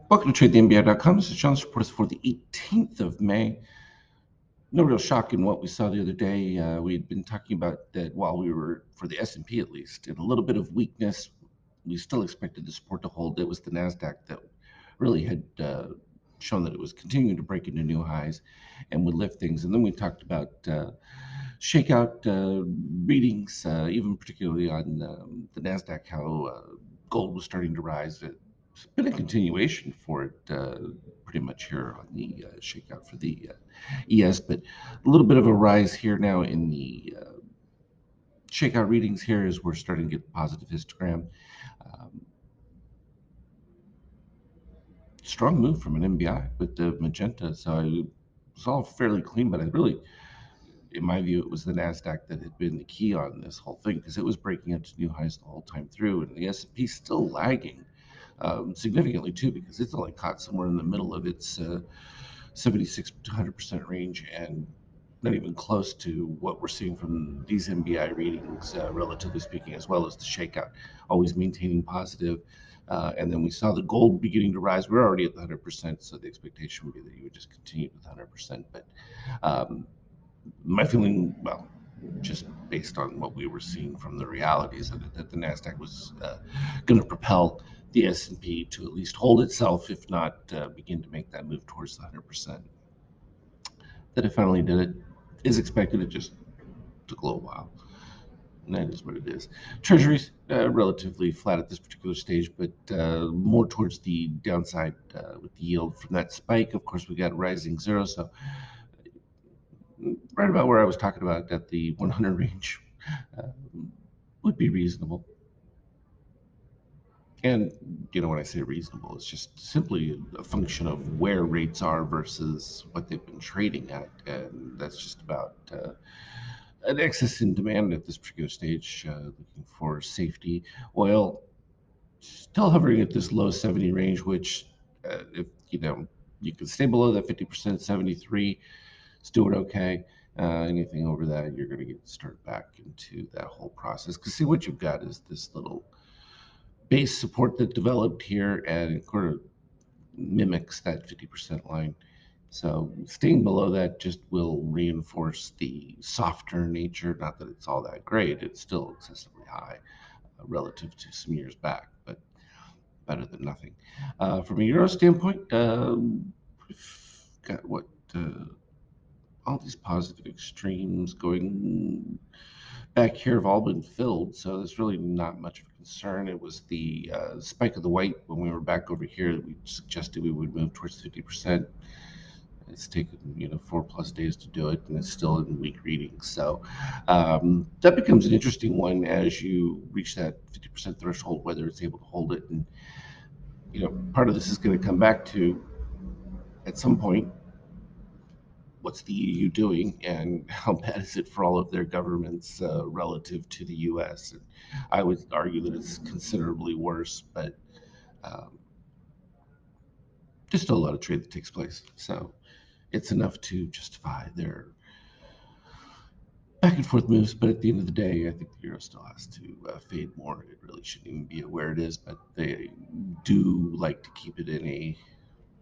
Welcome to TradeTheNBI.com. This is John. Report is for the 18th of May. No real shock in what we saw the other day. We had been talking about that while we were, for the S&P at least, in a little bit of weakness. We still expected the support to hold. It was the NASDAQ that really had shown that it was continuing to break into new highs and would lift things. And then we talked about shakeout readings, even particularly on the NASDAQ, how gold was starting to rise. It's been a continuation for it pretty much here on the shakeout for the ES, but a little bit of a rise here now in the shakeout readings here as we're starting to get the positive histogram. Um, Strong move from an MBI with the magenta, so it was all fairly clean, but I really, in my view, it was the Nasdaq that had been the key on this whole thing because it was breaking up to new highs the whole time through, and the S&P still lagging significantly too because it's only caught somewhere in the middle of its 76 to 100% range and not even close to what we're seeing from these MBI readings, relatively speaking, as well as the shakeout, always maintaining positive. And then we saw the gold beginning to rise. We're already at the 100%, so the expectation would be that you would just continue with 100%. But um, my feeling, well, just based on what we were seeing from the realities of it, that the Nasdaq was going to propel the S&P to at least hold itself, if not begin to make that move towards the 100%. That it finally did it is expected. It just took a little while. And that is what it is. Treasuries relatively flat at this particular stage, but more towards the downside with the yield from that spike. Of course, we got rising zero, so right about where I was talking about at the 100 range uh, would be reasonable. And when I say reasonable, it's just simply a function of where rates are versus what they've been trading at, and that's just about an excess in demand at this particular stage, looking for safety. Oil still hovering at this low 70 range, which if you can stay below that 50%, 73, it's doing okay. Anything over that, you're going to get started back into that whole process. Because see, what you've got is this little base support that developed here, and it sort of mimics that 50% line. So staying below that just will reinforce the softer nature. Not that it's all that great; it's still excessively high relative to some years back, but better than nothing. From a euro standpoint, we've got what all these positive extremes going back here have all been filled, so there's really not much of a concern. It was the spike of the white when we were back over here that we suggested we would move towards 50%. It's taken 4+ days to do it, and it's still in weak readings. So that becomes an interesting one as you reach that 50% threshold, whether it's able to hold it. And part of this is going to come back to at some point what's the EU doing and how bad is it for all of their governments relative to the US? And I would argue that it's considerably worse, but um, there's still a lot of trade that takes place. So it's enough to justify their back and forth moves. But at the end of the day, I think the euro still has to fade more. It really shouldn't even be where it is, but they do like to keep it in a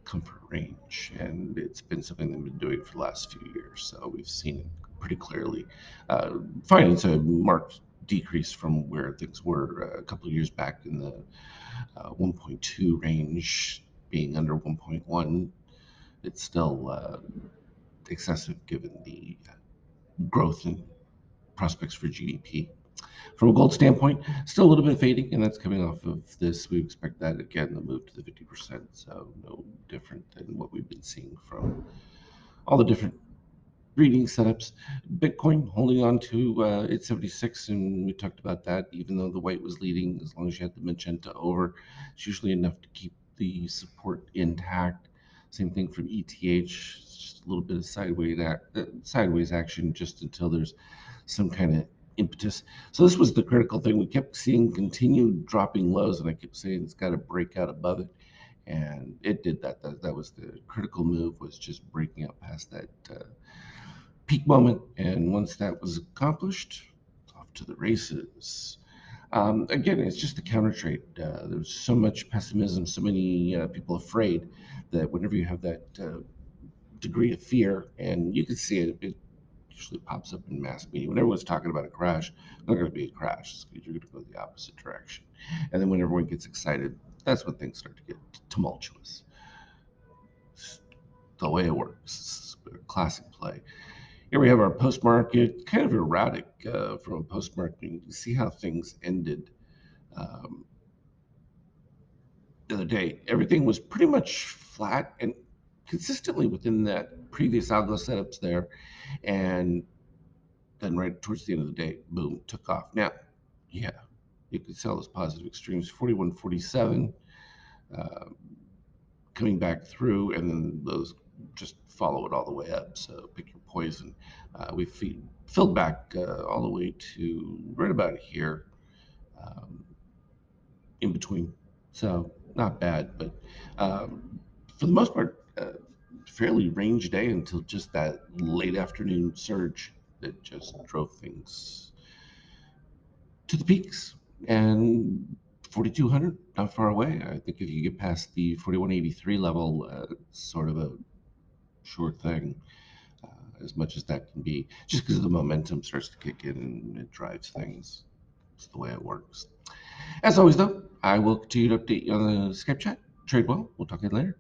comfort range, and it's been something they've been doing for the last few years. So we've seen it pretty clearly. Finding a marked decrease from where things were a couple of years back in the 1.2 range, being under 1.1. It's still excessive given the growth and prospects for GDP. From a gold standpoint, still a little bit fading, and that's coming off of this. We expect that again to move to the 50%, so no different than what we've been seeing from all the different reading setups. Bitcoin holding on to its 76, and we talked about that. Even though the white was leading, as long as you had the magenta over, it's usually enough to keep the support intact. Same thing from ETH, just a little bit of sideways action just until there's some kind of impetus. So this was the critical thing. We kept seeing continued dropping lows, and I kept saying it's got to break out above it, and it did that. That was the critical move, was just breaking up past that peak moment. And once that was accomplished, off to the races. Again, it's just a counter trade. There's so much pessimism, so many people afraid that whenever you have that degree of fear, and you can see it, it usually pops up in mass media. When everyone's talking about a crash, it's not going to be a crash. You're going to go the opposite direction. And then when everyone gets excited, that's when things start to get tumultuous. It's the way it works. It's a classic play. Here we have our post market, kind of erratic from a post market. You can see how things ended um, the other day. Everything was pretty much flat and consistently within that previous algo setups there. And then right towards the end of the day, boom, took off. Now, yeah, you could sell those positive extremes 41.47 uh, coming back through, and then those just follow it all the way up. So pick your poison. Filled back all the way to right about here, um, in between. So not bad, but for the most part, fairly range day until just that late afternoon surge that just drove things to the peaks. And 4,200, not far away. I think if you get past the 4183 level, sort of a sure thing, as much as that can be, just because the momentum starts to kick in and it drives things. It's the way it works. As always, though, I will continue to update you on the Skype chat. Trade well. We'll talk to you later.